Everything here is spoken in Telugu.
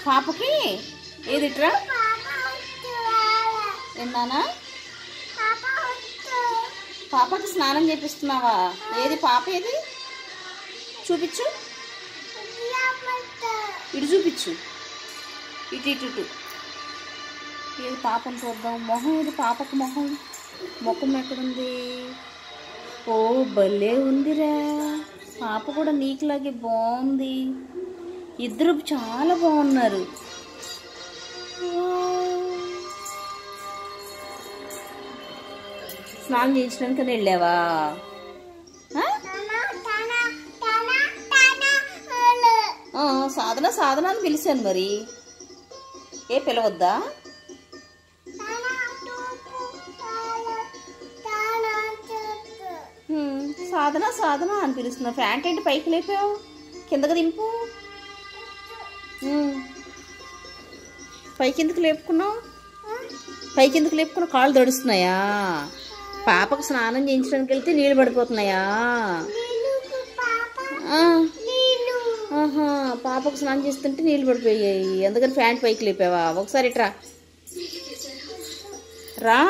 పాపకి ఏదిట్రా ఏందానా? పాపకి స్నానం చేపిస్తున్నావా? ఏది పాప ఏది చూపించు, ఇటు చూపించు, ఇటు ఇటు ఇటు. ఏది పాపను చూద్దాం. మొహం ఏది పాపకు? ముఖం ఎక్కడుంది? ఓ భలే ఉందిరా. పాప కూడా నీకులాగే బాగుంది. ఇద్దరు చాలా బాగున్నారు. స్నానం చేయించడానికి వెళ్ళావా? సాధన సాధన అని పిలిచాను. మరి ఏ పిలవద్దా? సాధన సాధన అని పిలుస్తున్నా. ఫ్యాంట్ ఏంటి పైకి లేపావు? కిందకి దింపు. పైకి ఎందుకు లేపుకున్నావు? పైకి ఎందుకు లేపుకున్నావు? కాళ్ళు తడుస్తున్నాయా? పాపకు స్నానం చేయించడానికి వెళ్తే నీళ్ళు పడిపోతున్నాయా? ఆహా, పాపకు స్నానం చేస్తుంటే నీళ్ళు పడిపోయాయి, అందుకని ఫ్యాంట్ పైకి లేపావా? ఒకసారి ఇట్రా రా.